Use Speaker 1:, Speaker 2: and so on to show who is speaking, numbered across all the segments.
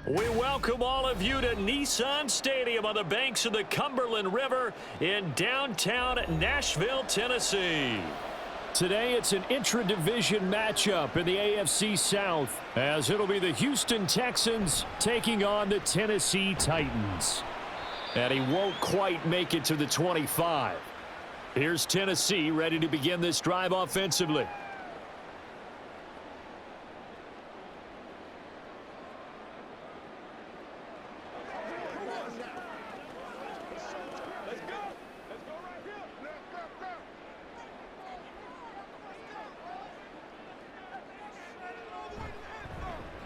Speaker 1: We welcome all of you to Nissan Stadium on the banks of the Cumberland River in downtown Nashville, Tennessee. Today, it's an intra-division matchup in the AFC South, as it'll be the Houston Texans taking on the Tennessee Titans. And he won't quite make it to the 25. Here's Tennessee ready to begin this drive offensively.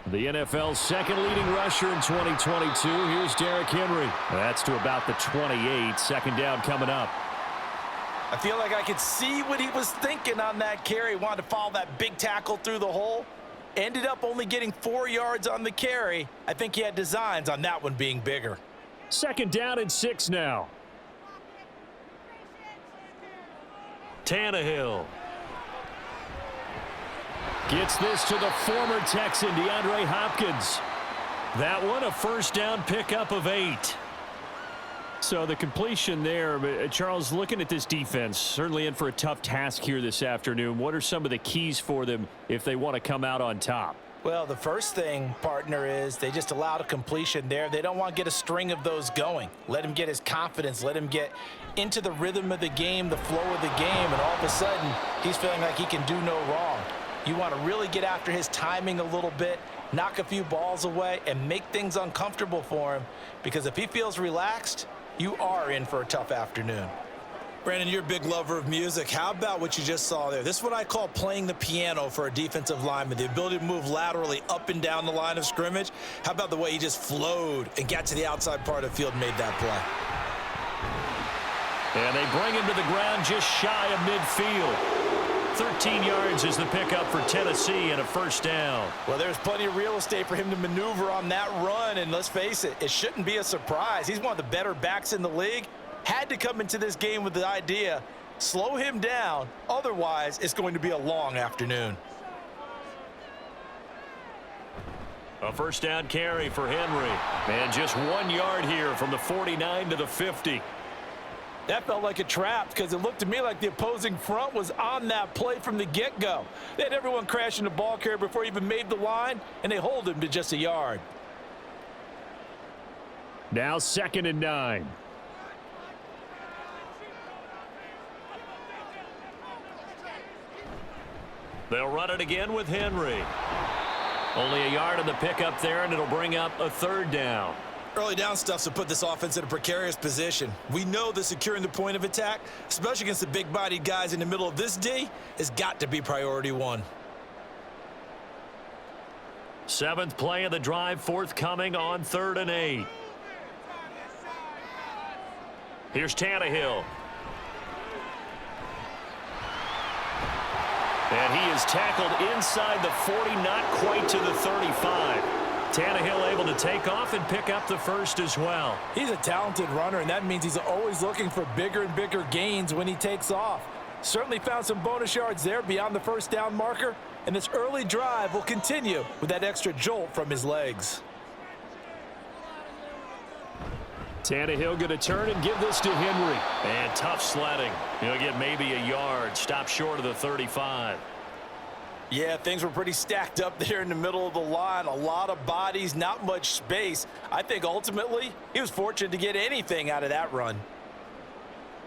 Speaker 1: The NFL's second leading rusher in 2022. Here's Derrick Henry. That's to about the 28. Second down coming up.
Speaker 2: I feel like I could see what he was thinking on that carry. Wanted to follow that big tackle through the hole. Ended up only getting 4 yards on the carry. I think he had designs on that one being bigger.
Speaker 1: Second down and 6 now. Tannehill. Gets this to the former Texan, DeAndre Hopkins. That one, a first down pickup of 8. So the completion there, Charles, looking at this defense, certainly in for a tough task here this afternoon. What are some of the keys for them if they want to come out on top?
Speaker 2: Well, the first thing, partner, is they just allowed a completion there. They don't want to get a string of those going. Let him get his confidence. Let him get into the rhythm of the game, the flow of the game, and all of a sudden, he's feeling like he can do no wrong. You want to really get after his timing a little bit, knock a few balls away, and make things uncomfortable for him. Because if he feels relaxed, you are in for a tough afternoon.
Speaker 3: Brandon, you're a big lover of music. How about what you just saw there? This is what I call playing the piano for a defensive lineman, the ability to move laterally up and down the line of scrimmage. How about the way he just flowed and got to the outside part of the field and made that play?
Speaker 1: And they bring him to the ground just shy of midfield. 13 yards is the pickup for Tennessee and a first down.
Speaker 2: Well, there's plenty of real estate for him to maneuver on that run, and let's face it, it shouldn't be a surprise. He's one of the better backs in the league. Had to come into this game with the idea, slow him down, otherwise it's going to be a long afternoon.
Speaker 1: A first down carry for Henry. And just 1 yard here from the 49 to the 50.
Speaker 2: That felt like a trap because it looked to me like the opposing front was on that play from the get-go. They had everyone crashing the ball carrier before he even made the line, and they hold him to just a yard.
Speaker 1: Now 2nd and 9. They'll run it again with Henry. Only a yard on the pickup there, and it'll bring up a third down.
Speaker 3: Early down stuff to put this offense in a precarious position. We know that securing the point of attack, especially against the big-bodied guys in the middle of this D, has got to be priority one.
Speaker 1: 7th play of the drive forthcoming on 3rd and 8. Here's Tannehill. And he is tackled inside the 40, not quite to the 35. Tannehill able to take off and pick up the first as well.
Speaker 2: He's a talented runner, and that means he's always looking for bigger and bigger gains when he takes off. Certainly found some bonus yards there beyond the first down marker, and this early drive will continue with that extra jolt from his legs.
Speaker 1: Tannehill going to turn and give this to Henry. And tough sledding. He'll get maybe a yard. Stop short of the 35.
Speaker 2: Yeah, things were pretty stacked up there in the middle of the line. A lot of bodies, not much space. I think ultimately he was fortunate to get anything out of that run.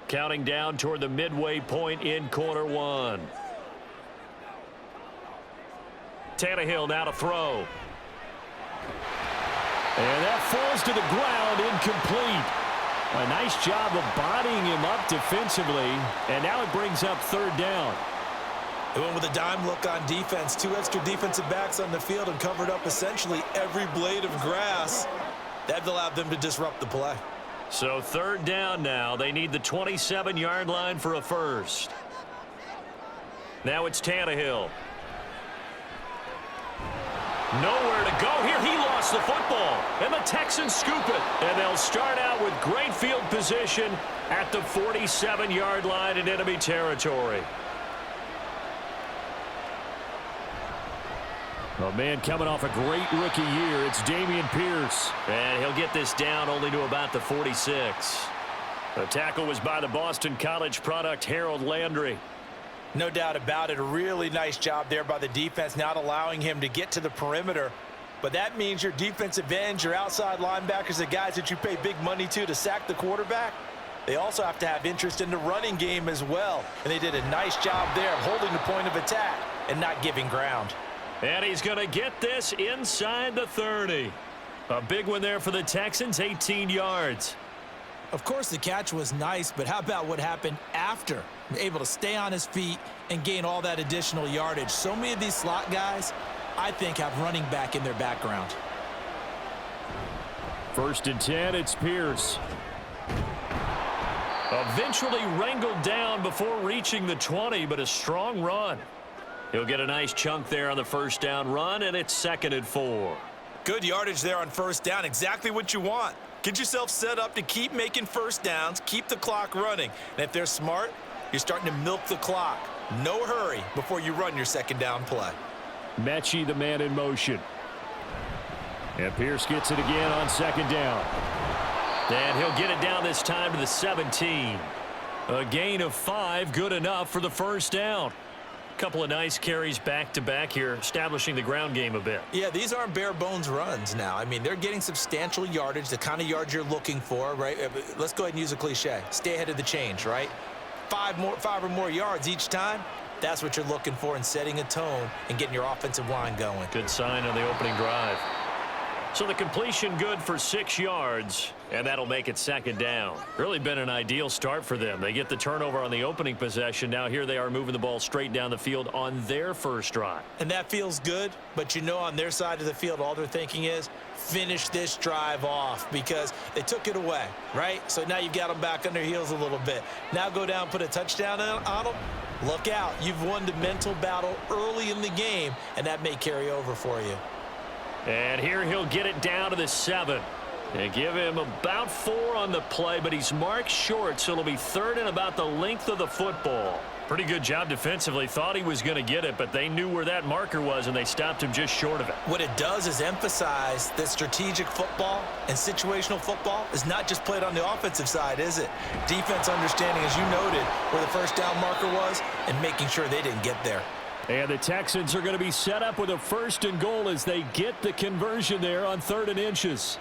Speaker 1: Counting down toward the midway point in quarter 1. Tannehill now to throw. And that falls to the ground, incomplete. A nice job of bodying him up defensively. And now it brings up 3rd down.
Speaker 3: They went with a dime look on defense. 2 extra defensive backs on the field and covered up essentially every blade of grass. That allowed them to disrupt the play.
Speaker 1: So 3rd down now. They need the 27-yard line for a first. Now it's Tannehill. Nowhere to go here. He lost the football. And the Texans scoop it. And they'll start out with great field position at the 47-yard line in enemy territory. A man coming off a great rookie year. It's Dameon Pierce. And he'll get this down only to about the 46. The tackle was by the Boston College product, Harold Landry.
Speaker 2: No doubt about it. A really nice job there by the defense, not allowing him to get to the perimeter. But that means your defensive ends, your outside linebackers, the guys that you pay big money to sack the quarterback, they also have to have interest in the running game as well. And they did a nice job there of holding the point of attack and not giving ground.
Speaker 1: And he's going to get this inside the 30. A big one there for the Texans, 18 yards.
Speaker 3: Of course, the catch was nice, but how about what happened after? Able to stay on his feet and gain all that additional yardage. So many of these slot guys, I think, have running back in their background.
Speaker 1: 1st and 10, it's Pierce. Eventually wrangled down before reaching the 20, but a strong run. He'll get a nice chunk there on the 1st down run, and it's 2nd and 4.
Speaker 3: Good yardage there on 1st down, exactly what you want. Get yourself set up to keep making 1st downs, keep the clock running. And if they're smart, you're starting to milk the clock. No hurry before you run your 2nd down play.
Speaker 1: Mechie, the man in motion. And Pierce gets it again on 2nd down. And he'll get it down this time to the 17. A gain of 5, good enough for the 1st down. Couple of nice carries back-to-back here, establishing the ground game a bit.
Speaker 3: Yeah, these aren't bare-bones runs now. I mean, they're getting substantial yardage, the kind of yards you're looking for, right? Let's go ahead and use a cliche. Stay ahead of the change, right? 5 or more yards each time. That's what you're looking for in setting a tone and getting your offensive line going.
Speaker 1: Good sign on the opening drive. So the completion good for 6 yards, and that'll make it 2nd down. Really been an ideal start for them. They get the turnover on the opening possession. Now here they are moving the ball straight down the field on their 1st drive.
Speaker 3: And that feels good, but you know on their side of the field, all they're thinking is finish this drive off because they took it away, right? So now you've got them back on their heels a little bit. Now go down, put a touchdown on them. Look out. You've won the mental battle early in the game, and that may carry over for you.
Speaker 1: And here he'll get it down to the 7. They give him about 4 on the play, but he's marked short, so it'll be 3rd and about the length of the football. Pretty good job defensively. Thought he was going to get it, but they knew where that marker was, and they stopped him just short of it.
Speaker 3: What it does is emphasize that strategic football and situational football is not just played on the offensive side, is it? Defense understanding, as you noted, where the 1st down marker was and making sure they didn't get there.
Speaker 1: And the Texans are going to be set up with a 1st and goal as they get the conversion there on 3rd and inches.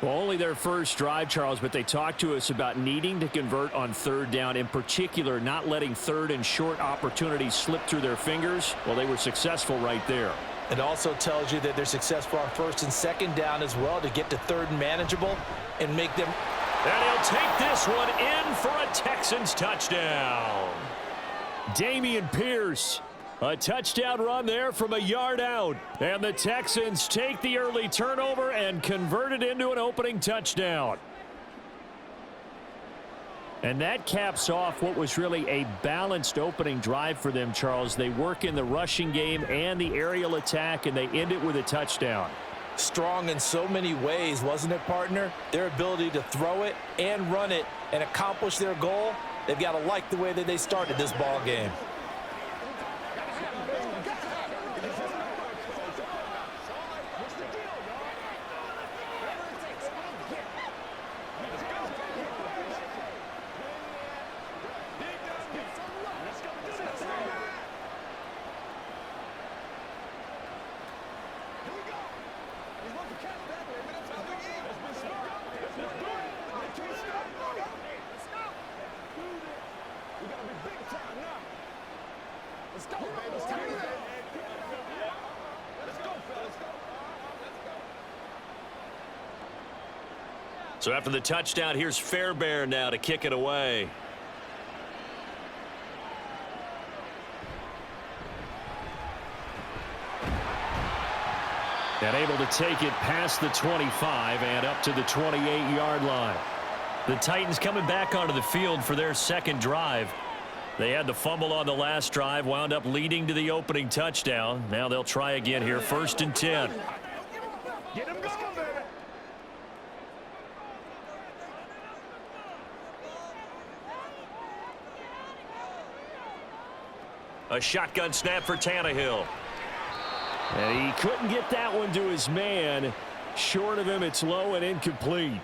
Speaker 1: Well, only their 1st drive, Charles, but they talked to us about needing to convert on 3rd down, in particular not letting 3rd and short opportunities slip through their fingers. Well, they were successful right there.
Speaker 2: It also tells you that they're successful on 1st and 2nd down as well to get to 3rd and manageable and make them.
Speaker 1: And he'll take this one in for a Texans touchdown. Dameon Pierce. A touchdown run there from a yard out. And the Texans take the early turnover and convert it into an opening touchdown. And that caps off what was really a balanced opening drive for them, Charles. They work in the rushing game and the aerial attack, and they end it with a touchdown.
Speaker 2: Strong in so many ways, wasn't it, partner? Their ability to throw it and run it and accomplish their goal, they've got to like the way that they started this ball game.
Speaker 1: So after the touchdown, here's Fairbairn now to kick it away. And able to take it past the 25 and up to the 28-yard line. The Titans coming back onto the field for their 2nd drive. They had the fumble on the last drive, wound up leading to the opening touchdown. Now they'll try again here, 1st and 10.
Speaker 4: Get him going, baby.
Speaker 1: A shotgun snap for Tannehill. And he couldn't get that one to his man. Short of him, it's low and incomplete.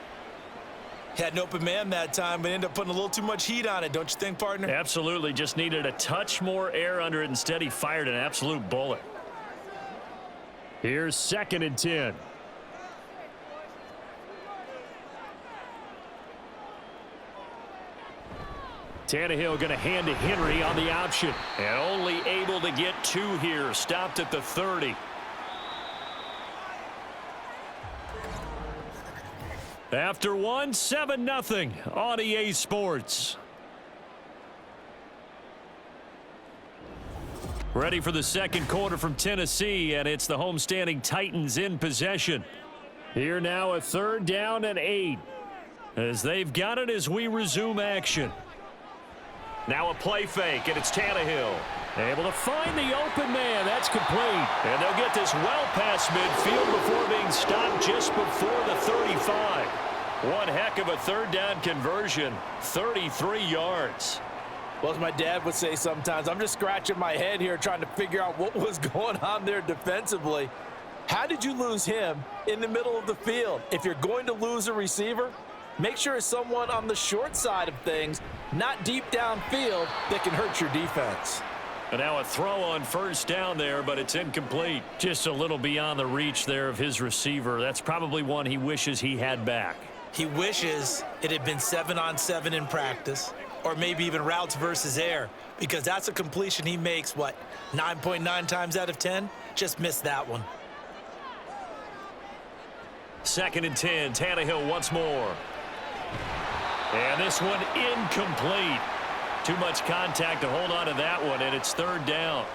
Speaker 3: Had an open man that time, but ended up putting a little too much heat on it, don't you think, partner?
Speaker 1: Absolutely. Just needed a touch more air under it. Instead, he fired an absolute bullet. Here's 2nd and 10. Tannehill going to hand to Henry on the option. And only able to get 2 here. Stopped at the 30. After 1, 7-0 on EA Sports. Ready for the second quarter from Tennessee, and it's the homestanding Titans in possession. Here now a 3rd down and 8. As they've got it as we resume action. Now a play fake, and it's Tannehill. Able to find the open man. That's complete. And they'll get this well past midfield before being stopped just before the 35. One heck of a 3rd down conversion. 33 yards.
Speaker 2: Well, as my dad would say sometimes, I'm just scratching my head here trying to figure out what was going on there defensively. How did you lose him in the middle of the field? If you're going to lose a receiver, make sure it's someone on the short side of things, not deep downfield, that can hurt your defense.
Speaker 1: And now a throw on 1st down there, but it's incomplete. Just a little beyond the reach there of his receiver. That's probably one he wishes he had back.
Speaker 3: He wishes it had been 7-on-7 in practice, or maybe even routes versus air, because that's a completion he makes, 9.9 times out of 10? Just missed that one.
Speaker 1: 2nd and 10, Tannehill once more. And this one incomplete. Too much contact to hold on to that one, and it's 3rd down.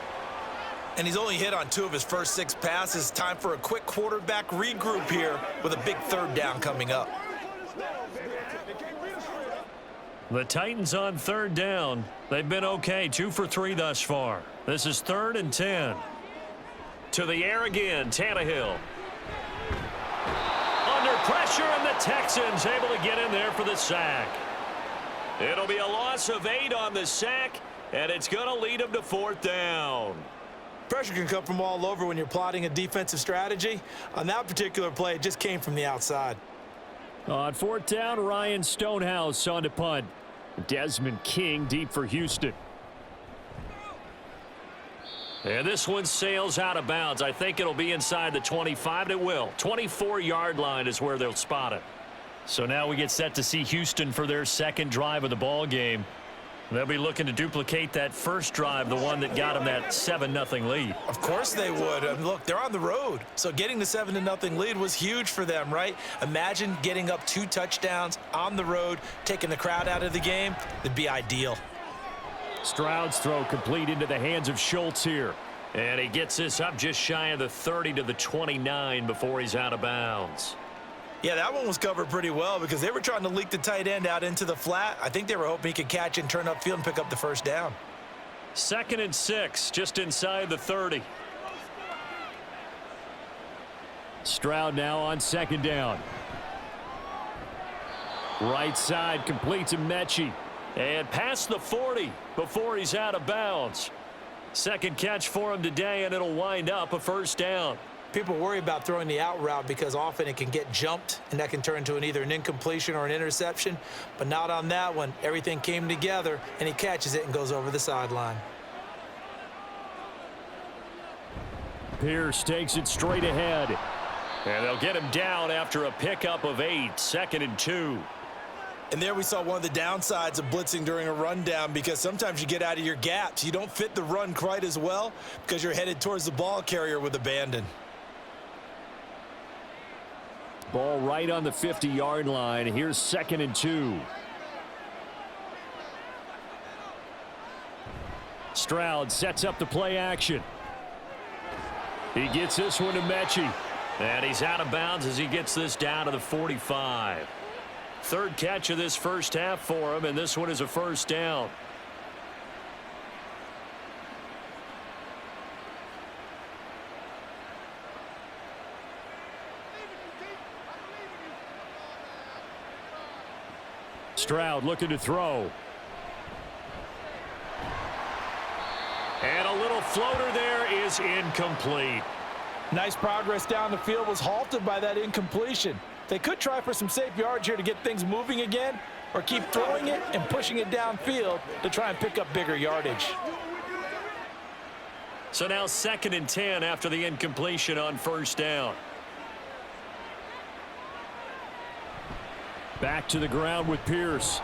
Speaker 3: And he's only hit on 2 of his first 6 passes. Time for a quick quarterback regroup here with a big 3rd down coming up.
Speaker 1: The Titans on 3rd down. They've been okay, 2 for 3 thus far. This is 3rd and 10. To the air again, Tannehill. Under pressure, and the Texans able to get in there for the sack. It'll be a loss of 8 on the sack, and it's going to lead them to 4th down.
Speaker 3: Pressure can come from all over when you're plotting a defensive strategy. On that particular play, it just came from the outside.
Speaker 1: On 4th down, Ryan Stonehouse on to punt. Desmond King deep for Houston. And this one sails out of bounds. I think it'll be inside the 25. It will. 24-yard line is where they'll spot it. So now we get set to see Houston for their 2nd drive of the ball game. They'll be looking to duplicate that first drive, the one that got them that 7-0 lead.
Speaker 3: Of course they would. I mean, look, they're on the road. So getting the 7-0 lead was huge for them, right? Imagine getting up 2 touchdowns on the road, taking the crowd out of the game. It'd be ideal.
Speaker 1: Stroud's throw complete into the hands of Schultz here. And he gets this up just shy of the 30 to the 29 before he's out of bounds.
Speaker 3: Yeah, that one was covered pretty well because they were trying to leak the tight end out into the flat. I think they were hoping he could catch and turn upfield and pick up the 1st down.
Speaker 1: 2nd and 6, just inside the 30. Stroud now on 2nd down. Right side complete to Mechie. And past the 40 before he's out of bounds. 2nd catch for him today, and it'll wind up a 1st down.
Speaker 3: People worry about throwing the out route because often it can get jumped, and that can turn into either an incompletion or an interception. But not on that one. Everything came together, and he catches it and goes over the sideline.
Speaker 1: Pierce takes it straight ahead. And they'll get him down after a pickup of 8, 2nd and 2.
Speaker 3: And there we saw one of the downsides of blitzing during a rundown because sometimes you get out of your gaps. You don't fit the run quite as well because you're headed towards the ball carrier with abandon.
Speaker 1: Ball right on the 50-yard line. Here's 2nd and 2. Stroud sets up the play action. He gets this one to Mechie. And he's out of bounds as he gets this down to the 45. 3rd catch of this first half for him, and this one is a 1st down. Stroud looking to throw. And a little floater there is incomplete.
Speaker 2: Nice progress down the field was halted by that incompletion. They could try for some safe yards here to get things moving again, or keep throwing it and pushing it downfield to try and pick up bigger yardage.
Speaker 1: So now 2nd and 10 after the incompletion on 1st down. Back to the ground with Pierce.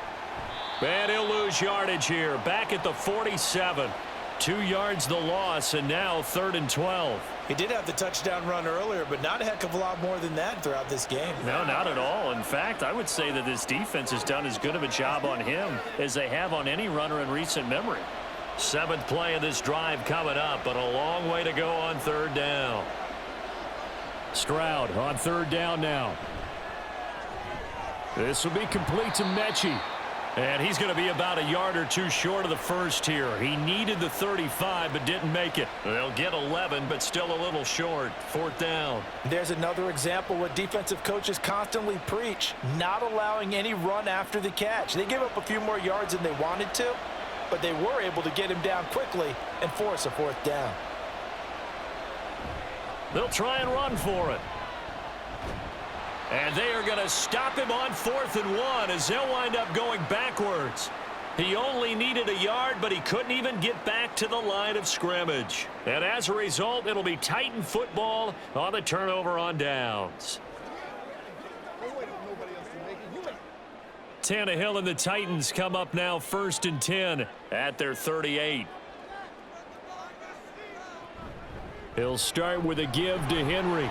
Speaker 1: And he'll lose yardage here. Back at the 47. 2 yards the loss, and now 3rd and 12.
Speaker 3: He did have the touchdown run earlier, but not a heck of a lot more than that throughout this game.
Speaker 1: No, not at all. In fact, I would say that this defense has done as good of a job on him as they have on any runner in recent memory. 7th play of this drive coming up, but a long way to go on 3rd down. Stroud on 3rd down now. This will be complete to Mechie. And he's going to be about a yard or 2 short of the first here. He needed the 35, but didn't make it. They'll get 11, but still a little short. 4th down.
Speaker 2: There's another example what defensive coaches constantly preach, not allowing any run after the catch. They gave up a few more yards than they wanted to, but they were able to get him down quickly and force a 4th down.
Speaker 1: They'll try and run for it. And they are going to stop him on 4th and 1 as they'll wind up going backwards. He only needed a yard, but he couldn't even get back to the line of scrimmage. And as a result, it'll be Titan football on the turnover on downs. Tannehill and the Titans come up now 1st and 10 at their 38. He'll start with a give to Henry.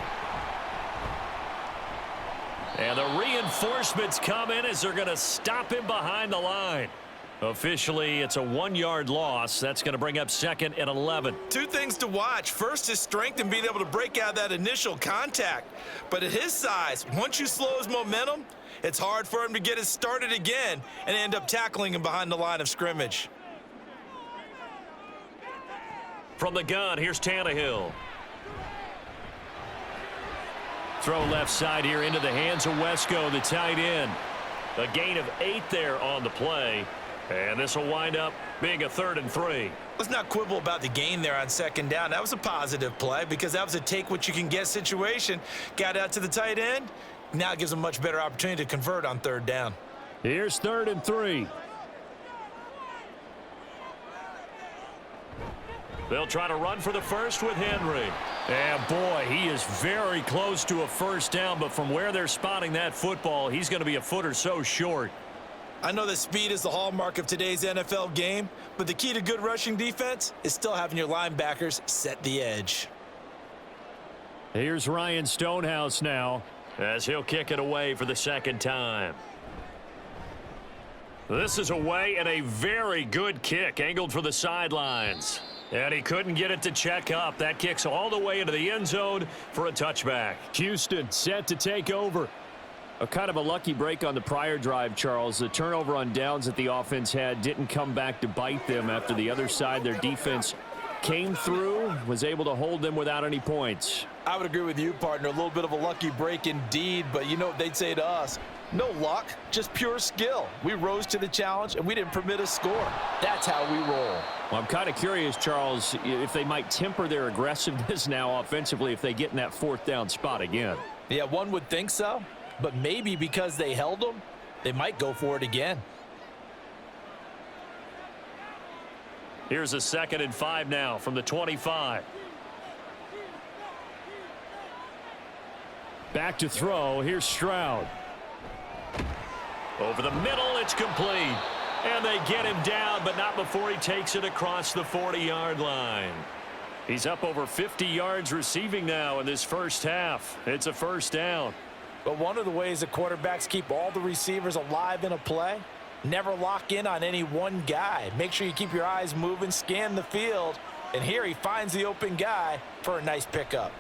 Speaker 1: And the reinforcements come in as they're going to stop him behind the line. Officially, it's a 1-yard loss. That's going to bring up 2nd and 11.
Speaker 3: 2 things to watch. First, his strength and being able to break out that initial contact. But at his size, once you slow his momentum, it's hard for him to get it started again and end up tackling him behind the line of scrimmage.
Speaker 1: From the gun, here's Tannehill. Throw left side here into the hands of Wesco, the tight end. A gain of 8 there on the play. And this will wind up being a 3rd and 3.
Speaker 3: Let's not quibble about the gain there on 2nd down. That was a positive play because that was a take-what-you-can-get situation. Got out to the tight end. Now it gives him a much better opportunity to convert on 3rd down.
Speaker 1: Here's 3rd and 3. They'll try to run for the first with Henry. And boy, he is very close to a 1st down, but from where they're spotting that football, he's going to be a foot or so short.
Speaker 3: I know that speed is the hallmark of today's NFL game, but the key to good rushing defense is still having your linebackers set the edge.
Speaker 1: Here's Ryan Stonehouse now as he'll kick it away for the 2nd time. This is away and a very good kick angled for the sidelines. And he couldn't get it to check up. That kicks all the way into the end zone for a touchback. Houston set to take over. A kind of a lucky break on the prior drive, Charles. The turnover on downs that the offense had didn't come back to bite them after the other side. Their defense came through, was able to hold them without any points.
Speaker 2: I would agree with you, partner. A little bit of a lucky break indeed, but you know what they'd say to us? No luck, just pure skill. We rose to the challenge, and we didn't permit a score. That's how we roll.
Speaker 1: Well, I'm kind of curious, Charles, if they might temper their aggressiveness now offensively if they get in that 4th down spot again.
Speaker 2: Yeah, one would think so, but maybe because they held them, they might go for it again.
Speaker 1: Here's a 2nd and 5 now from the 25. Back to throw. Here's Stroud. Over the middle, it's complete. And they get him down, but not before he takes it across the 40-yard line. He's up over 50 yards receiving now in this 1st half. It's a 1st down.
Speaker 2: But one of the ways that quarterbacks keep all the receivers alive in a play, never lock in on any one guy. Make sure you keep your eyes moving, scan the field, and here he finds the open guy for a nice pickup.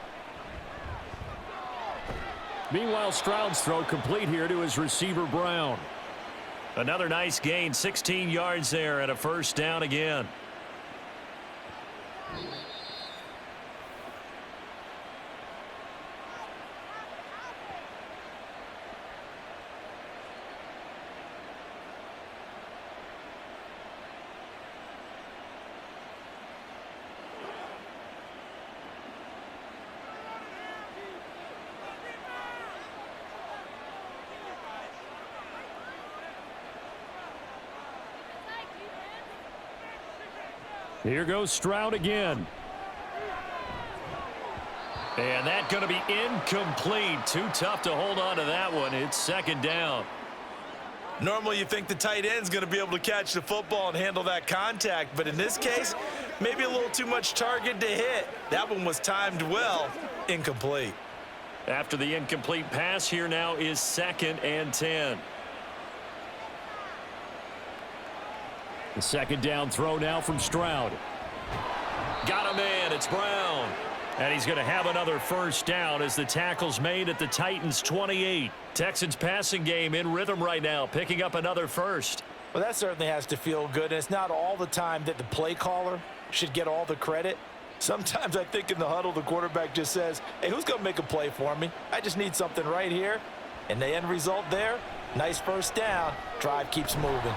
Speaker 1: Meanwhile, Stroud's throw complete here to his receiver, Brown. Another nice gain, 16 yards there, and a 1st down again. Here goes Stroud again. And that's going to be incomplete. Too tough to hold on to that one. It's second down.
Speaker 3: Normally you think the tight end's going to be able to catch the football and handle that contact, but in this case, maybe a little too much target to hit. That one was timed well. Incomplete.
Speaker 1: After the incomplete pass, here now is 2nd and 10. The second down throw now from Stroud. Got him in. It's Brown. And he's going to have another first down as the tackle's made at the Titans' 28. Texans passing game in rhythm right now, picking up another first.
Speaker 2: Well, that certainly has to feel good. And it's not all the time that the play caller should get all the credit. Sometimes I think in the huddle, the quarterback just says, hey, who's going to make a play for me? I just need something right here. And the end result there, nice first down. Drive keeps moving.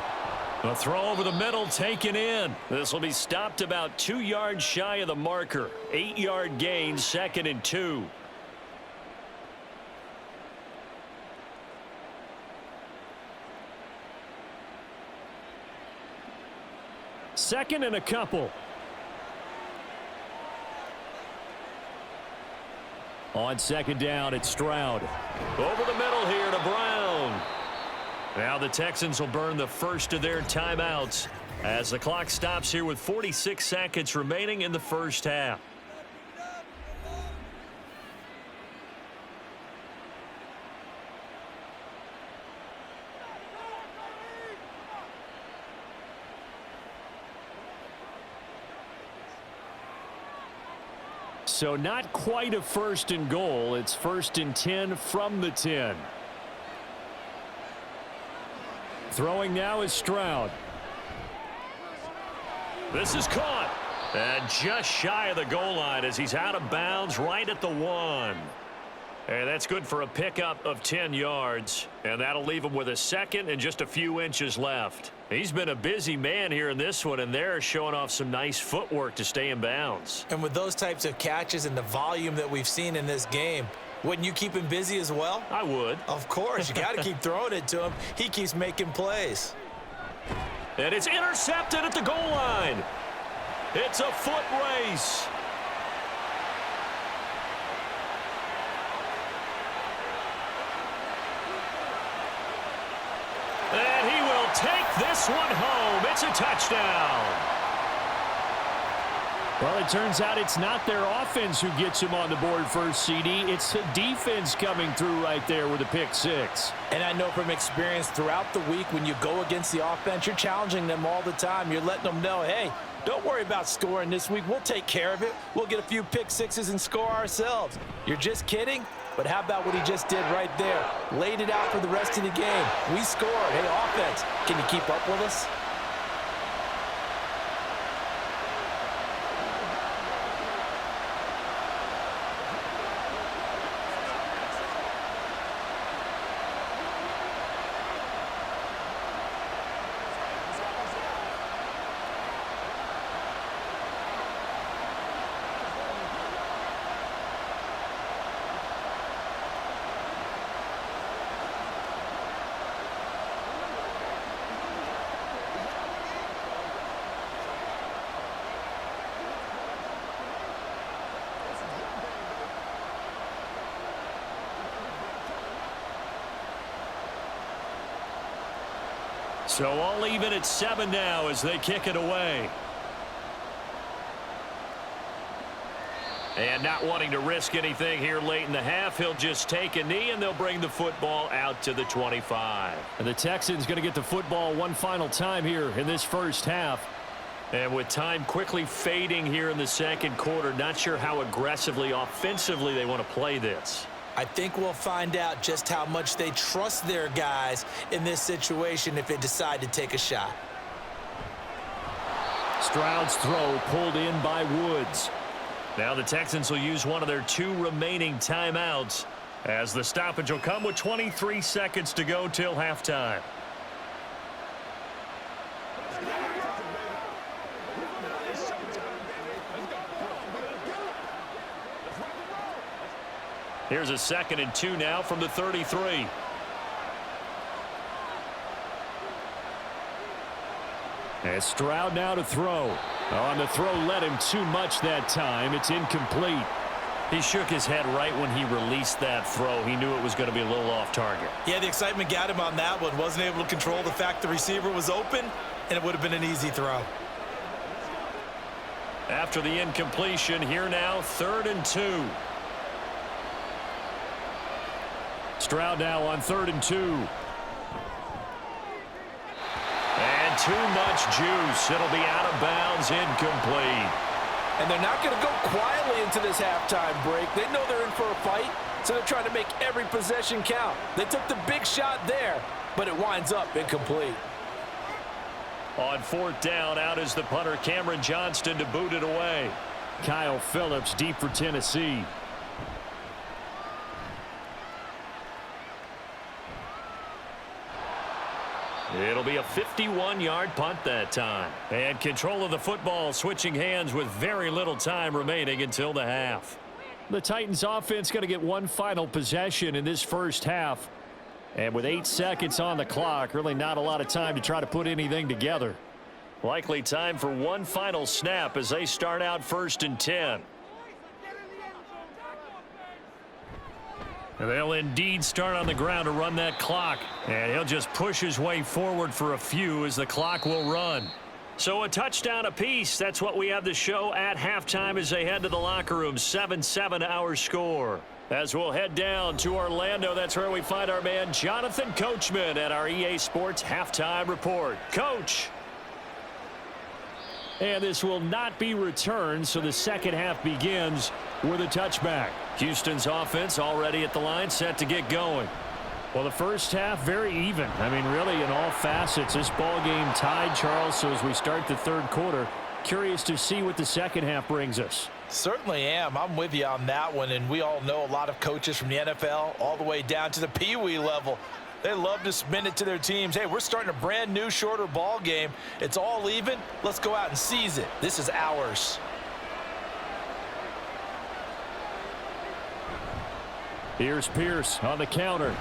Speaker 1: A throw over the middle taken in. This will be stopped about 2 yards shy of the marker. 8-yard gain, 2nd and 2. Second and a couple. On second down, it's Stroud. Over the middle here to Brown. Now the Texans will burn the first of their timeouts as the clock stops here with 46 seconds remaining in the first half. So not quite a 1st and goal. It's 1st and 10 from the 10. Throwing now is Stroud. This is caught. And just shy of the goal line as he's out of bounds right at the 1. And that's good for a pickup of 10 yards. And that'll leave him with a second and just a few inches left. He's been a busy man here in this one, and they're showing off some nice footwork to stay in bounds.
Speaker 3: And with those types of catches and the volume that we've seen in this game, wouldn't you keep him busy as well?
Speaker 1: I would.
Speaker 3: Of course. You got to keep throwing it to him. He keeps making plays.
Speaker 1: And it's intercepted at the goal line. It's a foot race. And he will take this one home. It's a touchdown. Well, it turns out it's not their offense who gets him on the board first, CD. It's the defense coming through right there with a pick 6.
Speaker 2: And I know from experience throughout the week when you go against the offense, you're challenging them all the time. You're letting them know, hey, don't worry about scoring this week. We'll take care of it. We'll get a few pick 6s and score ourselves. You're just kidding? But how about what he just did right there? Laid it out for the rest of the game. We scored. Hey, offense, can you keep up with us?
Speaker 1: So all even at 7 now as they kick it away. And not wanting to risk anything here late in the half, he'll just take a knee and they'll bring the football out to the 25. And the Texans going to get the football one final time here in this first half. And with time quickly fading here in the second quarter, not sure how aggressively, offensively they want to play this.
Speaker 3: I think we'll find out just how much they trust their guys in this situation if they decide to take a shot.
Speaker 1: Stroud's throw pulled in by Woods. Now the Texans will use one of their 2 remaining timeouts as the stoppage will come with 23 seconds to go till halftime. Here's a 2nd and 2 now from the 33. And Stroud now to throw. On the throw led him too much that time. It's incomplete. He shook his head right when he released that throw. He knew it was going to be a little off target.
Speaker 3: Yeah, the excitement got him on that one. Wasn't able to control the fact the receiver was open, and it would have been an easy throw.
Speaker 1: After the incompletion, here now, 3rd and 2. Stroud now on 3rd and 2. And too much juice. It'll be out of bounds, incomplete.
Speaker 2: And they're not going to go quietly into this halftime break. They know they're in for a fight, so they're trying to make every possession count. They took the big shot there, but it winds up incomplete.
Speaker 1: On 4th down, out is the punter, Cameron Johnston, to boot it away. Kyle Phillips deep for Tennessee. It'll be a 51-yard punt that time. And control of the football switching hands with very little time remaining until the half. The Titans offense going to get one final possession in this first half. And with 8 seconds on the clock, really not a lot of time to try to put anything together. Likely time for one final snap as they start out 1st and 10. They'll indeed start on the ground to run that clock. And he'll just push his way forward for a few as the clock will run. So a touchdown apiece. That's what we have to show at halftime as they head to the locker room. 7-7 our score. As we'll head down to Orlando, that's where we find our man Jonathan Coachman at our EA Sports Halftime Report. Coach. And this will not be returned, so the second half begins with a touchback. Houston's offense already at the line, set to get going. Well, the first half, very even. I mean, really, in all facets, this ball game tied, Charles. So as we start the 3rd quarter, curious to see what the second half brings us.
Speaker 2: Certainly am. I'm with you on that one, and we all know a lot of coaches from the NFL all the way down to the Pee-wee level. They love to spin it to their teams. Hey, we're starting a brand new, shorter ball game. It's all even. Let's go out and seize it. This is ours.
Speaker 1: Here's Pierce on the counter.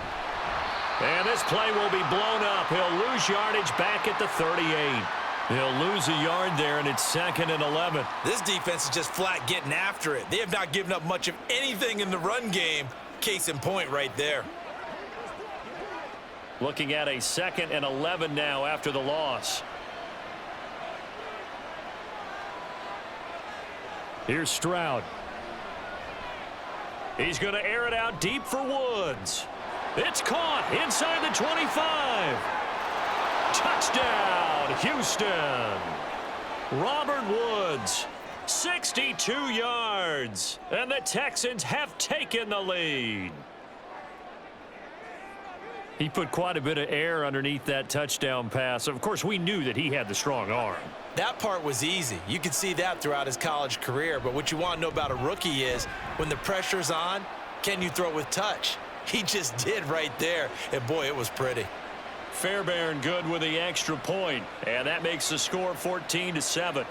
Speaker 1: And this play will be blown up. He'll lose yardage back at the 38. He'll lose a yard there, and it's 2nd and 11.
Speaker 3: This defense is just flat getting after it. They have not given up much of anything in the run game. Case in point right there.
Speaker 1: Looking at a 2nd and 11 now after the loss. Here's Stroud. He's going to air it out deep for Woods. It's caught inside the 25. Touchdown, Houston. Robert Woods, 62 yards. And the Texans have taken the lead. He put quite a bit of air underneath that touchdown pass. Of course, we knew that he had the strong arm.
Speaker 3: That part was easy. You could see that throughout his college career. But what you want to know about a rookie is when the pressure's on, can you throw with touch? He just did right there. And, boy, it was pretty.
Speaker 1: Fairbairn good with the extra point. And that makes the score 14-7.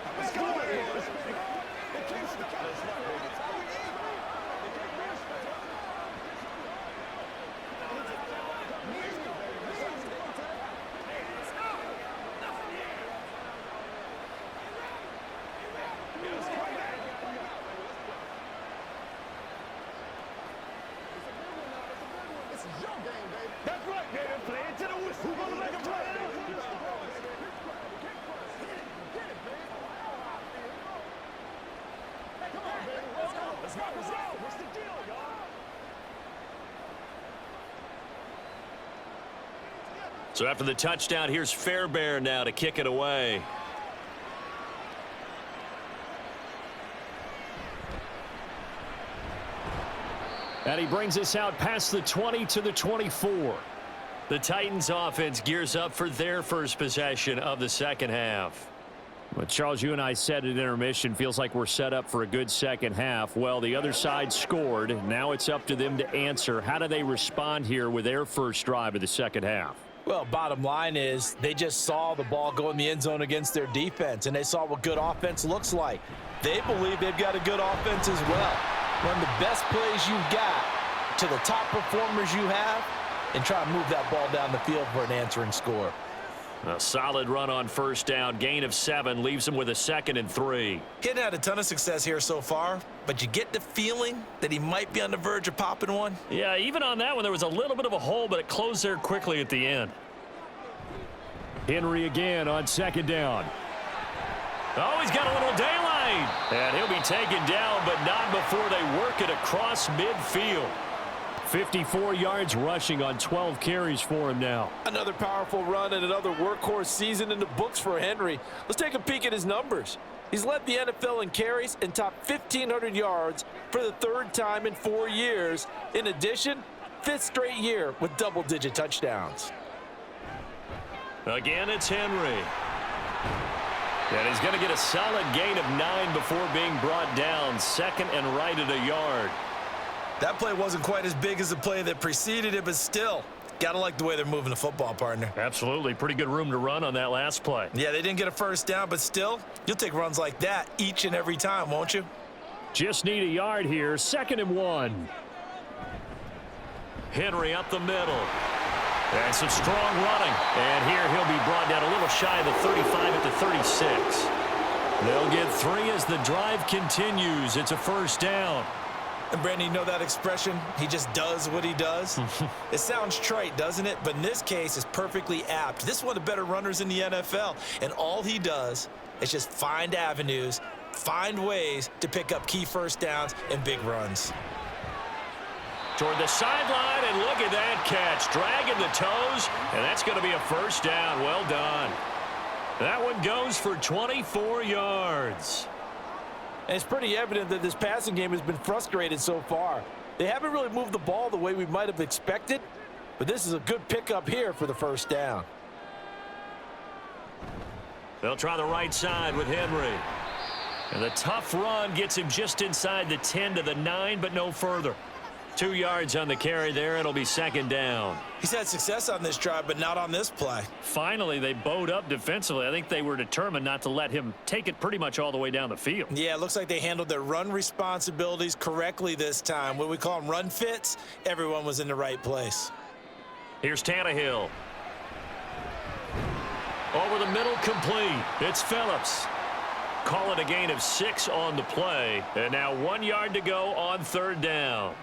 Speaker 1: So after the touchdown, here's Fairbairn now to kick it away. And he brings us out past the 20 to the 24. The Titans offense gears up for their first possession of the second half. Well, Charles, you and I said at intermission, feels like we're set up for a good second half. Well, the other side scored. Now it's up to them to answer. How do they respond here with their first drive of the second half?
Speaker 2: Well, bottom line is they just saw the ball go in the end zone against their defense, and they saw what good offense looks like. They believe they've got a good offense as well. Run the best plays you've got to the top performers you have and try to move that ball down the field for an answering score.
Speaker 1: A solid run on first down. Gain of 7 leaves him with a 2nd and 3.
Speaker 3: He hadn't had a ton of success here so far, but you get the feeling that he might be on the verge of popping one.
Speaker 1: Yeah, even on that one, there was a little bit of a hole, but it closed there quickly at the end. Henry again on 2nd down. Oh, he's got a little daylight. And he'll be taken down, but not before they work it across midfield. 54 yards rushing on 12 carries for him now.
Speaker 5: Another powerful run and another workhorse season in the books for Henry. Let's take a peek at his numbers. He's led the NFL in carries and topped 1,500 yards for the 3rd time in 4 years. In addition, 5th straight year with double-digit touchdowns.
Speaker 1: Again, it's Henry. And he's going to get a solid gain of 9 before being brought down. 2nd and right at a yard.
Speaker 3: That play wasn't quite as big as the play that preceded it, but still, gotta like the way they're moving the football, partner.
Speaker 1: Absolutely. Pretty good room to run on that last play.
Speaker 3: Yeah, they didn't get a first down, but still, you'll take runs like that each and every time, won't you?
Speaker 1: Just need a yard here. 2nd and 1. Henry up the middle. And some strong running. And here he'll be brought down a little shy of the 35 at the 36. They'll get 3 as the drive continues. It's a first down.
Speaker 3: And Brandon, you know that expression? He just does what he does. It sounds trite, doesn't it? But in this case, it's perfectly apt. This is one of the better runners in the NFL. And all he does is just find avenues, find ways to pick up key first downs and big runs.
Speaker 1: Toward the sideline, and look at that catch. Dragging the toes, and that's going to be a first down. Well done. That one goes for 24 yards.
Speaker 5: And it's pretty evident that this passing game has been frustrated so far. They haven't really moved the ball the way we might have expected, but this is a good pickup here for the first down.
Speaker 1: They'll try the right side with Henry. And the tough run gets him just inside the 10 to the 9, but no further. 2 yards on the carry there. It'll be 2nd down.
Speaker 3: He's had success on this drive, but not on this play.
Speaker 1: Finally, they bowed up defensively. I think they were determined not to let him take it pretty much all the way down the field.
Speaker 3: Yeah, it looks like they handled their run responsibilities correctly this time. When we call them run fits, everyone was in the right place.
Speaker 1: Here's Tannehill. Over the middle, complete. It's Phillips. Call it a gain of 6 on the play. And now 1 yard to go on 3rd down.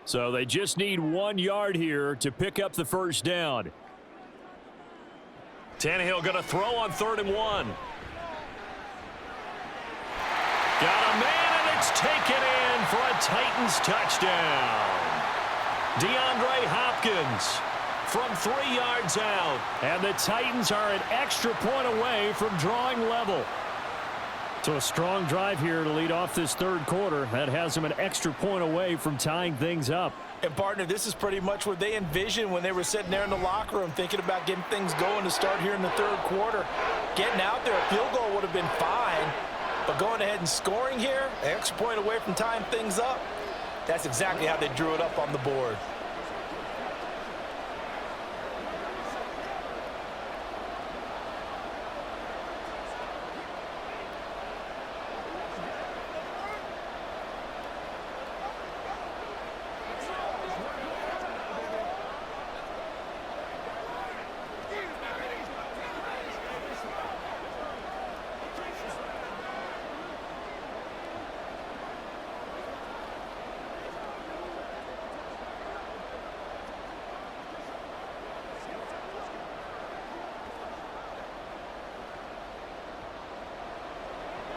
Speaker 1: So they just need 1 yard here to pick up the first down. Tannehill going to throw on 3rd and 1. Got a man, and it's taken in for a Titans touchdown. DeAndre Hopkins from 3 yards out. And the Titans are an extra point away from drawing level. So a strong drive here to lead off this 3rd quarter. That has them an extra point away from tying things up.
Speaker 2: And, partner, this is pretty much what they envisioned when they were sitting there in the locker room thinking about getting things going to start here in the 3rd quarter. Getting out there, a field goal would have been fine. But going ahead and scoring here, an extra point away from tying things up, that's exactly how they drew it up on the board.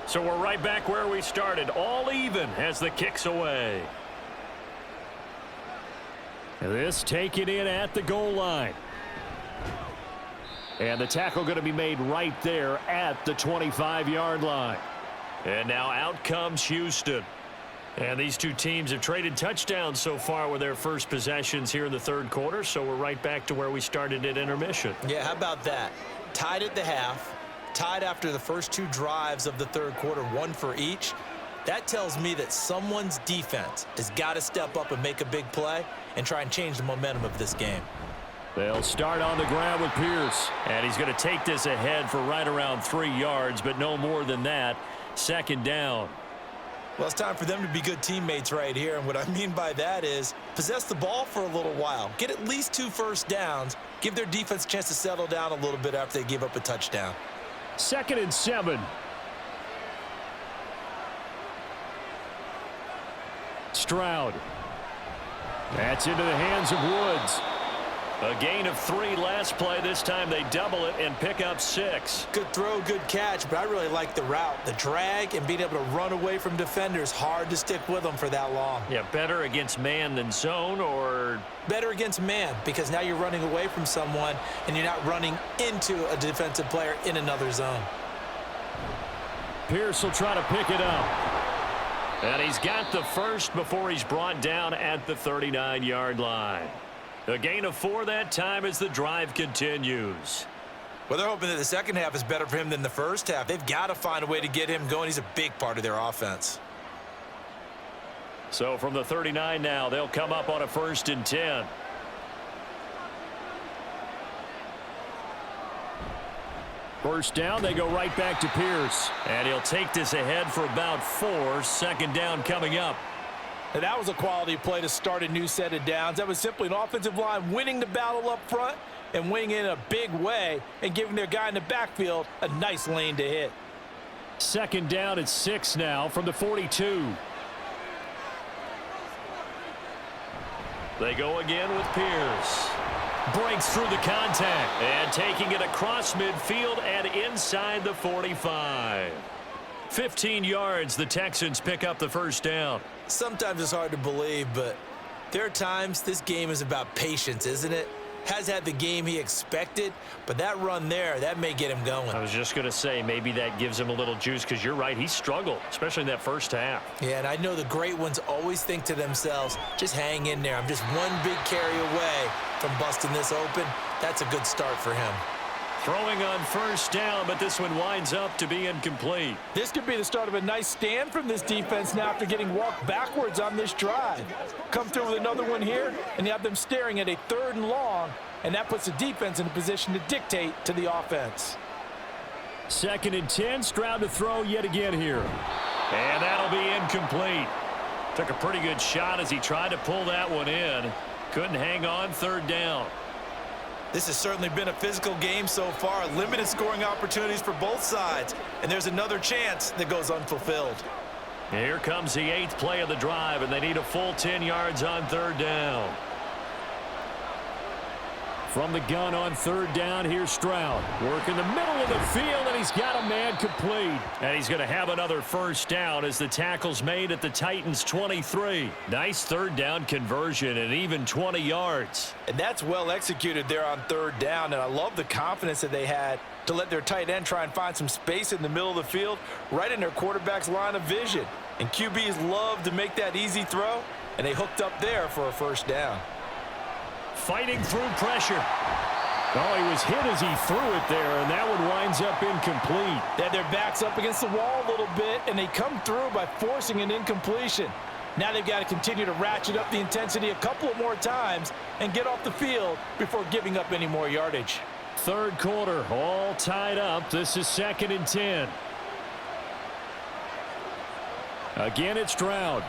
Speaker 1: So we're right back where we started, all even as the kick's away. This taken in at the goal line. And the tackle going to be made right there at the 25-yard line. And now out comes Houston. And these two teams have traded touchdowns so far with their first possessions here in the 3rd quarter, so we're right back to where we started at intermission.
Speaker 3: Yeah, how about that? Tied at the half. Tied after the first 2 drives of the 3rd quarter, 1 for each. That tells me that someone's defense has got to step up and make a big play and try and change the momentum of this game.
Speaker 1: They'll start on the ground with Pierce. And he's going to take this ahead for right around 3 yards, but no more than that. 2nd down.
Speaker 3: Well, it's time for them to be good teammates right here, and what I mean by that is possess the ball for a little while, get at least 2 first downs, give their defense a chance to settle down a little bit after they give up a touchdown.
Speaker 1: 2nd and 7. Stroud. That's into the hands of Woods. A gain of 3 last play. This time they double it and pick up 6.
Speaker 3: Good throw, good catch, but I really like the route. The drag and being able to run away from defenders, hard to stick with them for that long.
Speaker 1: Yeah, better against man than zone, or?
Speaker 3: Better against man, because now you're running away from someone and you're not running into a defensive player in another zone.
Speaker 1: Pierce will try to pick it up. And he's got the first before he's brought down at the 39-yard line. A gain of 4 that time as the drive continues.
Speaker 3: Well, they're hoping that the second half is better for him than the first half. They've got to find a way to get him going. He's a big part of their offense.
Speaker 1: So from the 39 now, they'll come up on a 1st and 10. First down, they go right back to Pierce. And he'll take this ahead for about 4. 2nd down coming up.
Speaker 2: Now, that was a quality play to start a new set of downs. That was simply an offensive line winning the battle up front and winning in a big way and giving their guy in the backfield a nice lane to hit.
Speaker 1: 2nd down at 6 now from the 42. They go again with Pierce. Breaks through the contact and taking it across midfield and inside the 45. 15 yards, the Texans pick up the first down.
Speaker 3: Sometimes it's hard to believe, but there are times this game is about patience, isn't it? Has had the game he expected, but that run there, that may get him going.
Speaker 1: I was just going to say, maybe that gives him a little juice, because you're right, he struggled, especially in that first half.
Speaker 3: Yeah, and I know the great ones always think to themselves, just hang in there. I'm just one big carry away from busting this open. That's a good start for him.
Speaker 1: Throwing on first down, but this one winds up to be incomplete.
Speaker 2: This could be the start of a nice stand from this defense now after getting walked backwards on this drive. Come through with another one here, and you have them staring at a 3rd and long, and that puts the defense in a position to dictate to the offense.
Speaker 1: 2nd and 10, Stroud to throw yet again here. And that'll be incomplete. Took a pretty good shot as he tried to pull that one in. Couldn't hang on 3rd down.
Speaker 3: This has certainly been a physical game so far. Limited scoring opportunities for both sides. And there's another chance that goes unfulfilled.
Speaker 1: Here comes the 8th play of the drive, and they need a full 10 yards on 3rd down. From the gun on 3rd down, here's Stroud. Working the middle of the field, and he's got a man complete. And he's going to have another first down as the tackle's made at the Titans' 23. Nice 3rd down conversion and even 20 yards.
Speaker 2: And that's well executed there on 3rd down, and I love the confidence that they had to let their tight end try and find some space in the middle of the field, right in their quarterback's line of vision. And QBs love to make that easy throw, and they hooked up there for a first down.
Speaker 1: Fighting through pressure. Oh, he was hit as he threw it there, and that one winds up incomplete.
Speaker 2: They had their backs up against the wall a little bit, and they come through by forcing an incompletion. Now they've got to continue to ratchet up the intensity a couple of more times and get off the field before giving up any more yardage.
Speaker 1: 3rd quarter, all tied up. This is 2nd and 10. Again, it's Stroud.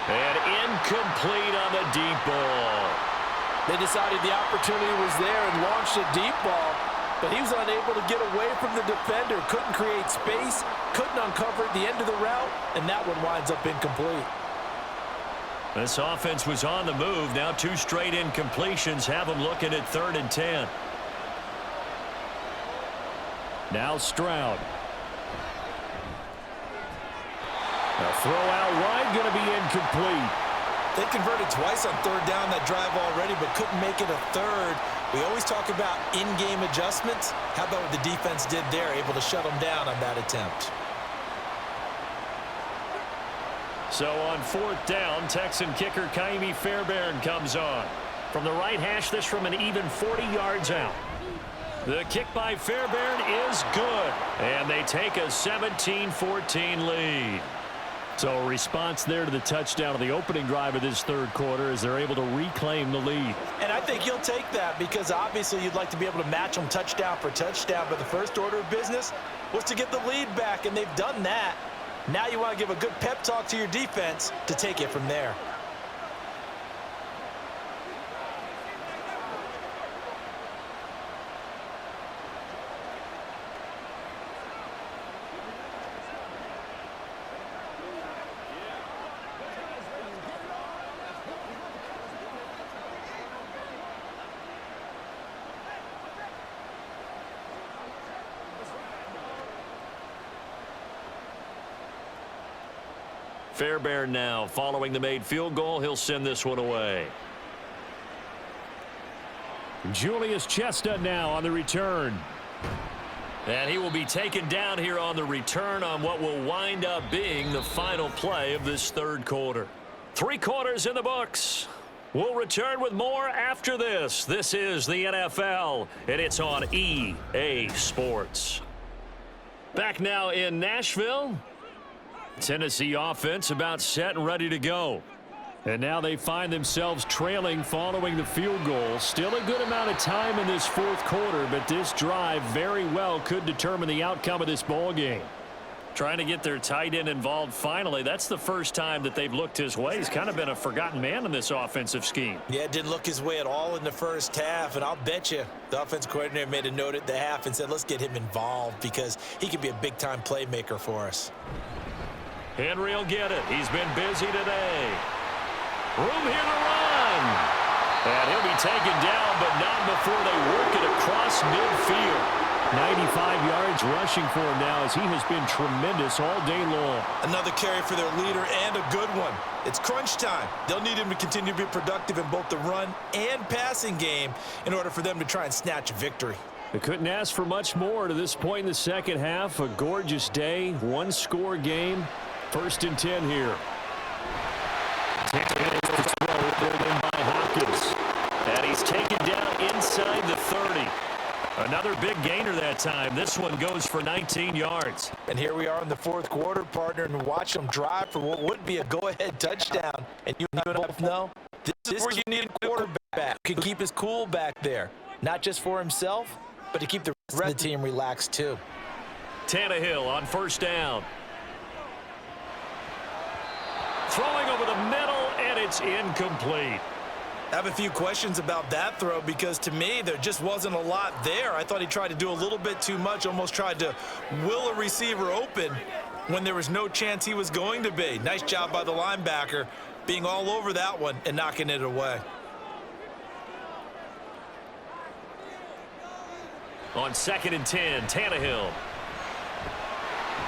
Speaker 1: And incomplete on the deep ball.
Speaker 2: They decided the opportunity was there and launched a deep ball, but he was unable to get away from the defender. Couldn't create space, couldn't uncover the end of the route, and that one winds up incomplete.
Speaker 1: This offense was on the move. Now 2 straight incompletions have them looking at 3rd and 10. Now Stroud. A throw out wide, going to be incomplete.
Speaker 3: They converted twice on 3rd down that drive already, but couldn't make it a 3rd. We always talk about in-game adjustments. How about what the defense did there, able to shut them down on that attempt?
Speaker 1: So on 4th down, Texan kicker Kaimi Fairbairn comes on. From the right hash, this from an even 40 yards out. The kick by Fairbairn is good, and they take a 17-14 lead. So a response there to the touchdown of the opening drive of this third quarter as they're able to reclaim the lead.
Speaker 2: And I think you'll take that because obviously you'd like to be able to match them touchdown for touchdown, but the first order of business was to get the lead back, and they've done that. Now you want to give a good pep talk to your defense to take it from there.
Speaker 1: Fairbairn now following the made field goal. He'll send this one away. Julius Chestnut now on the return. And he will be taken down here on the return on what will wind up being the final play of this third quarter. 3 quarters in the books. We'll return with more after this. This is the NFL, and it's on EA Sports. Back now in Nashville. Tennessee offense about set and ready to go. And now they find themselves trailing following the field goal. Still a good amount of time in this fourth quarter, but this drive very well could determine the outcome of this ball game. Trying to get their tight end involved finally. That's the first time that they've looked his way. He's kind of been a forgotten man in this offensive scheme.
Speaker 3: Yeah, it didn't look his way at all in the first half, and I'll bet you the offensive coordinator made a note at the half and said, let's get him involved because he could be a big-time playmaker for us.
Speaker 1: Henry will get it. He's been busy today. Room here to run. And he'll be taken down, but not before they work it across midfield. 95 yards rushing for him now as he has been tremendous all day long.
Speaker 3: Another carry for their leader and a good one. It's crunch time. They'll need him to continue to be productive in both the run and passing game in order for them to try and snatch a victory.
Speaker 1: They couldn't ask for much more to this point in the second half. A gorgeous day, one-score game. 1st and 10 here. By Hopkins. And he's taken down inside the 30. Another big gainer that time. This one goes for 19 yards.
Speaker 2: And here we are in the fourth quarter, partner, and watch them drive for what would be a go-ahead touchdown. And you both know this is where you need a quarterback who can keep his cool back there. Not just for himself, but to keep the rest of the team relaxed too.
Speaker 1: Tannehill on 1st down. Throwing over the middle, and it's incomplete.
Speaker 3: I have a few questions about that throw because to me there just wasn't a lot there. I thought he tried to do a little bit too much, almost tried to will a receiver open when there was no chance he was going to be. Nice job by the linebacker being all over that one and knocking it away.
Speaker 1: On 2nd and 10, Tannehill.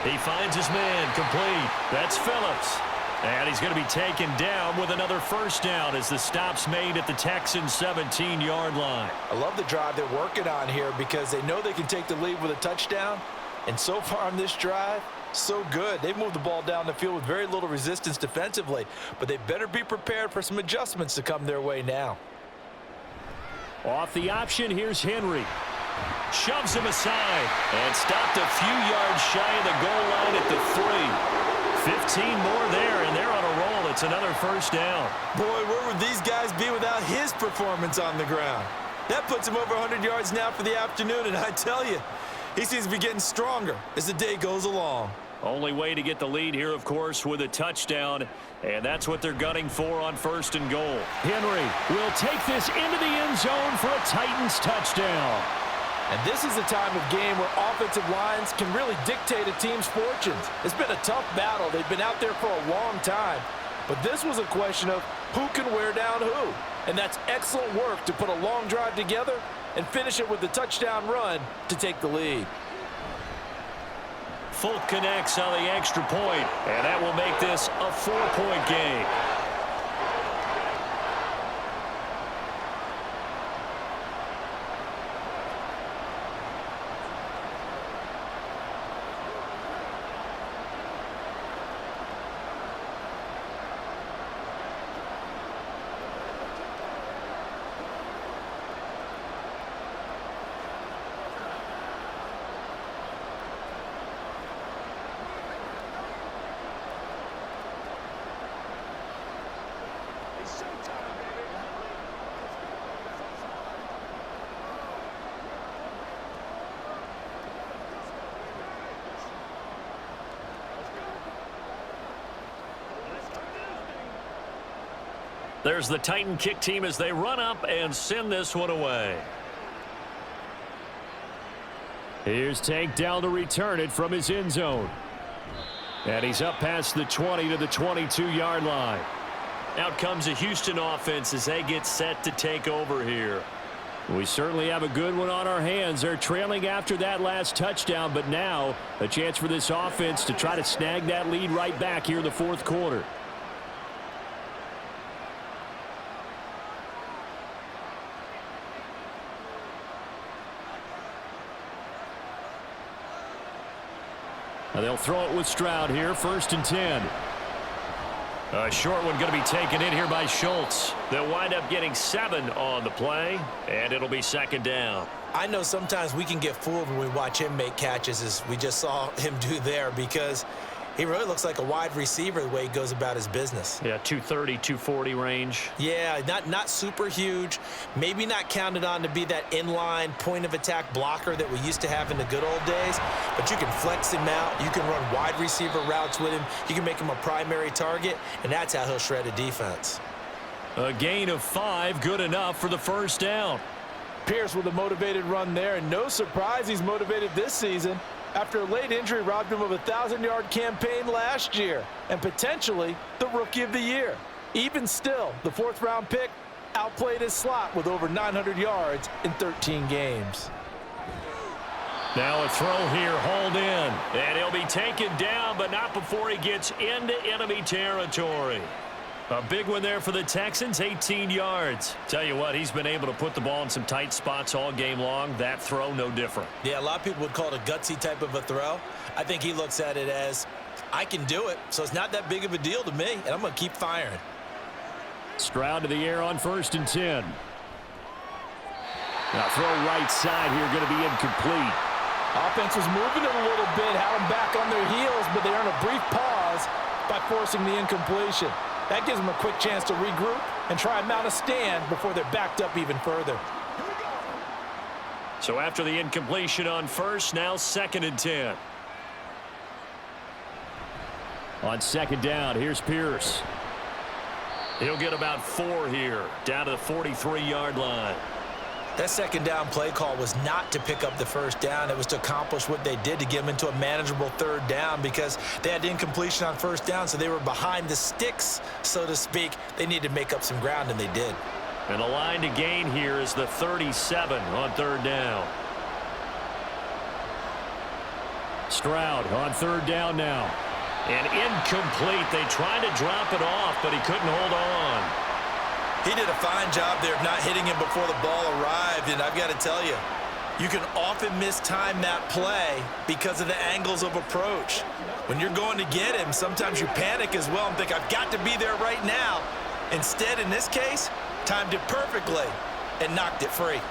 Speaker 1: He finds his man, complete. That's Phillips. And he's going to be taken down with another 1st down as the stop's made at the Texans' 17-yard line.
Speaker 2: I love the drive they're working on here because they know they can take the lead with a touchdown. And so far on this drive, so good. They've moved the ball down the field with very little resistance defensively, but they better be prepared for some adjustments to come their way now.
Speaker 1: Off the option, here's Henry. Shoves him aside and stopped a few yards shy of the goal line at the 3. 15 more there, and they're on a roll. It's another 1st down.
Speaker 3: Boy, where would these guys be without his performance on the ground? That puts him over 100 yards now for the afternoon, and I tell you, he seems to be getting stronger as the day goes along.
Speaker 1: Only way to get the lead here, of course, with a touchdown, and that's what they're gunning for on 1st and goal. Henry will take this into the end zone for a Titans touchdown.
Speaker 2: And this is a time of game where offensive lines can really dictate a team's fortunes. It's been a tough battle. They've been out there for a long time. But this was a question of who can wear down who. And that's excellent work to put a long drive together and finish it with the touchdown run to take the lead.
Speaker 1: Folk connects on the extra point, and that will make this a 4-point game. There's the Titan kick team as they run up and send this one away. Here's Tank down to return it from his end zone. And he's up past the 20 to the 22-yard line. Out comes a Houston offense as they get set to take over here. We certainly have a good one on our hands. They're trailing after that last touchdown, but now a chance for this offense to try to snag that lead right back here in the fourth quarter. Now they'll throw it with Stroud here, 1st and 10. A short one going to be taken in here by Schultz. They'll wind up getting 7 on the play, and it'll be 2nd down.
Speaker 3: I know sometimes we can get fooled when we watch him make catches, as we just saw him do there, because he really looks like a wide receiver the way he goes about his business.
Speaker 1: Yeah, 230, 240 range.
Speaker 3: Yeah, not super huge. Maybe not counted on to be that inline point-of-attack blocker that we used to have in the good old days, but you can flex him out. You can run wide receiver routes with him. You can make him a primary target, and that's how he'll shred a defense.
Speaker 1: A gain of 5, good enough for the 1st down.
Speaker 5: Pierce with a motivated run there, and no surprise he's motivated this season after a late injury robbed him of a 1,000-yard campaign last year and potentially the Rookie of the Year. Even still, the 4th-round pick outplayed his slot with over 900 yards in 13 games.
Speaker 1: Now a throw here, hauled in, and he'll be taken down, but not before he gets into enemy territory. A big one there for the Texans, 18 yards. Tell you what, he's been able to put the ball in some tight spots all game long. That throw, no different.
Speaker 3: Yeah, a lot of people would call it a gutsy type of a throw. I think he looks at it as, I can do it, so it's not that big of a deal to me, and I'm going to keep firing.
Speaker 1: Stroud to the air on 1st and 10. Now throw right side here, going to be incomplete.
Speaker 5: Offense was moving it a little bit, had them back on their heels, but they earn a brief pause by forcing the incompletion. That gives them a quick chance to regroup and try and mount a stand before they're backed up even further.
Speaker 1: So after the incompletion on 1st, now 2nd and 10. On 2nd down, here's Pierce. He'll get about 4 here, down to the 43-yard line.
Speaker 3: That 2nd down play call was not to pick up the 1st down. It was to accomplish what they did, to get them into a manageable 3rd down, because they had incompletion on 1st down, so they were behind the sticks, so to speak. They needed to make up some ground, and they did.
Speaker 1: And the line to gain here is the 37 on 3rd down. Stroud on 3rd down now. And incomplete. They tried to drop it off, but he couldn't hold on.
Speaker 3: He did a fine job there of not hitting him before the ball arrived, and I've got to tell you, you can often mistime that play because of the angles of approach. When you're going to get him, sometimes you panic as well and think, I've got to be there right now. Instead, in this case, timed it perfectly and knocked it free.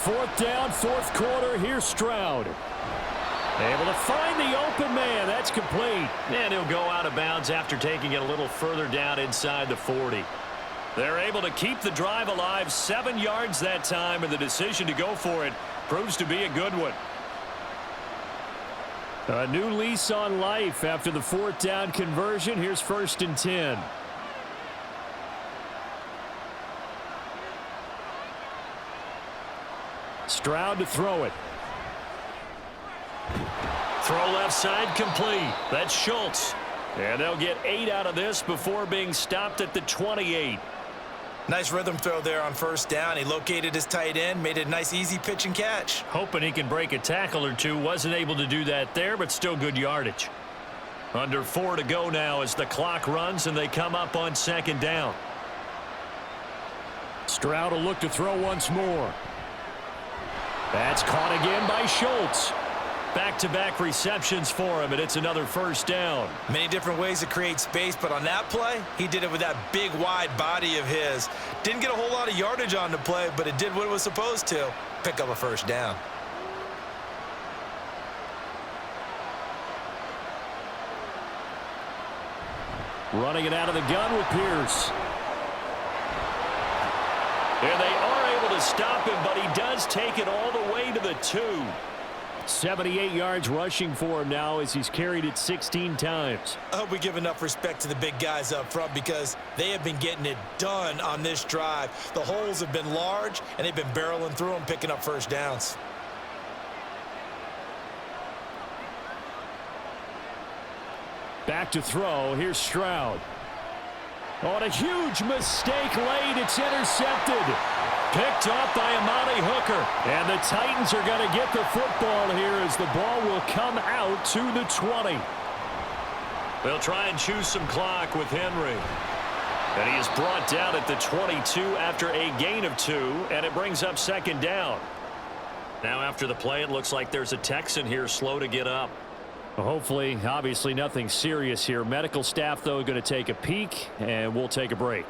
Speaker 1: 4th down, 4th quarter. Here's Stroud. Able to find the open man. That's complete. And he'll go out of bounds after taking it a little further down inside the 40. They're able to keep the drive alive, 7 yards that time, and the decision to go for it proves to be a good one. A new lease on life after the 4th down conversion. Here's 1st and 10. Stroud to throw it. Throw left side complete. That's Schultz. And they'll get 8 out of this before being stopped at the 28.
Speaker 3: Nice rhythm throw there on 1st down. He located his tight end, made it a nice easy pitch and catch.
Speaker 1: Hoping he can break a tackle or two. Wasn't able to do that there, but still good yardage. Under 4 to go now as the clock runs and they come up on 2nd down. Stroud will look to throw once more. That's caught again by Schultz. Back-to-back receptions for him, and it's another 1st down.
Speaker 3: Many different ways to create space, but on that play, he did it with that big, wide body of his. Didn't get a whole lot of yardage on the play, but it did what it was supposed to, pick up a 1st down.
Speaker 1: Running it out of the gun with Pierce. And they are able to stop him, but he does take it all the way to the 2. 78 yards rushing for him now as he's carried it 16 times.
Speaker 3: I hope we give enough respect to the big guys up front because they have been getting it done on this drive. The holes have been large, and they've been barreling through them, picking up first downs.
Speaker 1: Back to throw. Here's Stroud. On a huge mistake late. It's intercepted. Picked off by Amani Hooker. And the Titans are going to get the football here as the ball will come out to the 20. They'll try and choose some clock with Henry. And he is brought down at the 22 after a gain of 2, and it brings up second down. Now after the play, it looks like there's a Texan here slow to get up. Well, hopefully, obviously nothing serious here. Medical staff, though, going to take a peek, and we'll take a break.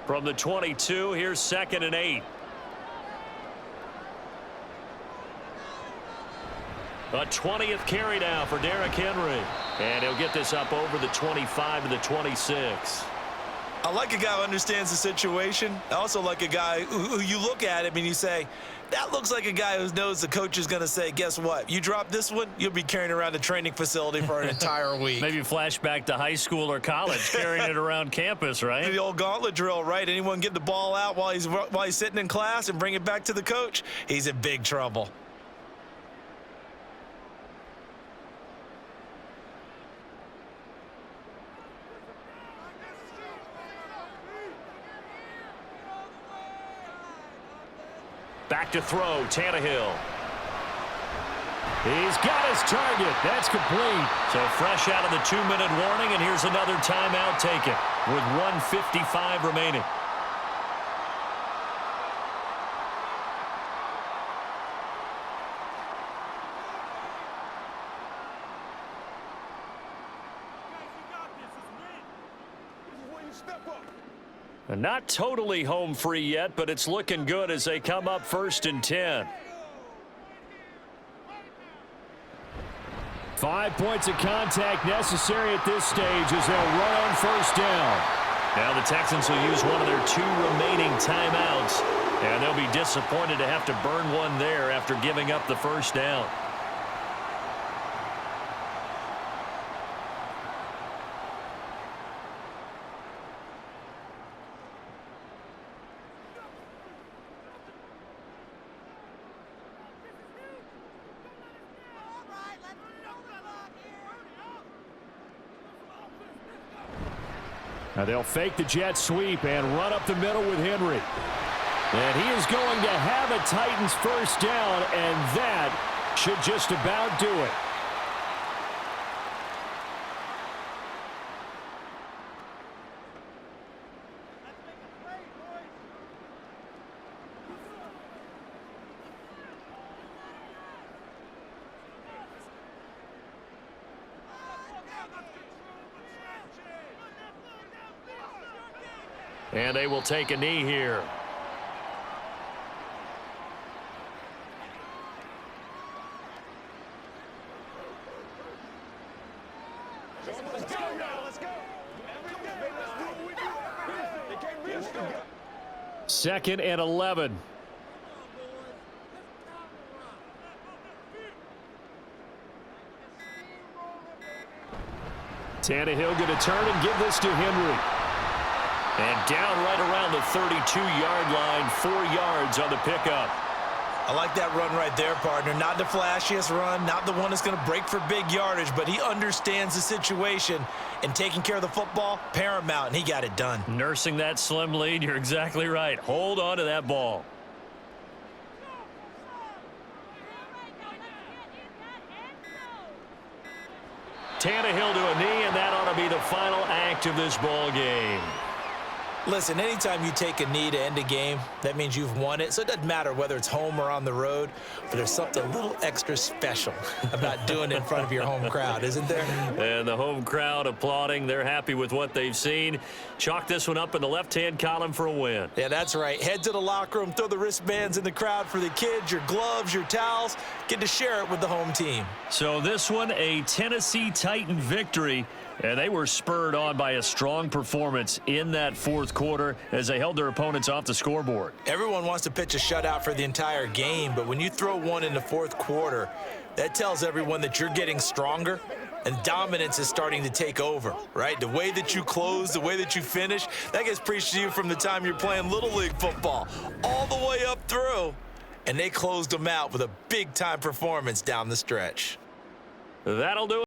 Speaker 1: From the 22, here's 2nd and 8. A 20th carry now for Derrick Henry. And he'll get this up over the 25 to the 26.
Speaker 3: I like a guy who understands the situation. I also like a guy who you look at him and you say, that looks like a guy who knows the coach is going to say, guess what? You drop this one, you'll be carrying around the training facility for an entire week.
Speaker 1: Maybe flashback to high school or college, carrying it around campus, right?
Speaker 3: The old gauntlet drill, right? Anyone get the ball out while he's sitting in class and bring it back to the coach, he's in big trouble.
Speaker 1: Back to throw, Tannehill. He's got his target. That's complete. So fresh out of the 2-minute warning, and here's another timeout taken with 1:55 remaining. Not totally home free yet, but it's looking good as they come up 1st and 10. 5 points of contact necessary at this stage as they'll run on 1st down. Now the Texans will use one of their 2 remaining timeouts, and they'll be disappointed to have to burn one there after giving up the 1st down. Now they'll fake the jet sweep and run up the middle with Henry. And he is going to have a Titans 1st down, and that should just about do it. And they will take a knee here. Second and 11. Tannehill going to turn and give this to Henry. And down right around the 32-yard line, 4 yards on the pickup.
Speaker 3: I like that run right there, partner. Not the flashiest run, not the one that's going to break for big yardage, but he understands the situation, and taking care of the football, paramount, and he got it done.
Speaker 1: Nursing that slim lead, you're exactly right. Hold on to that ball. Tannehill to a knee, and that ought to be the final act of this ball game.
Speaker 2: Listen, anytime you take a knee to end a game, that means you've won it. So it doesn't matter whether it's home or on the road, but there's something a little extra special about doing it in front of your home crowd, isn't there?
Speaker 1: And the home crowd applauding. They're happy with what they've seen. Chalk this one up in the left-hand column for a win.
Speaker 2: Yeah, that's right. Head to the locker room, throw the wristbands in the crowd for the kids, your gloves, your towels.
Speaker 3: get to share it with the home team.
Speaker 1: So this one, a Tennessee Titan victory. And they were spurred on by a strong performance in that fourth quarter as they held their opponents off the scoreboard.
Speaker 3: Everyone wants to pitch a shutout for the entire game, but when you throw one in the fourth quarter, that tells everyone that you're getting stronger and dominance is starting to take over, right? The way that you close, the way that you finish, that gets preached to you from the time you're playing Little League football all the way up through. And they closed them out with a big-time performance down the stretch.
Speaker 1: That'll do it.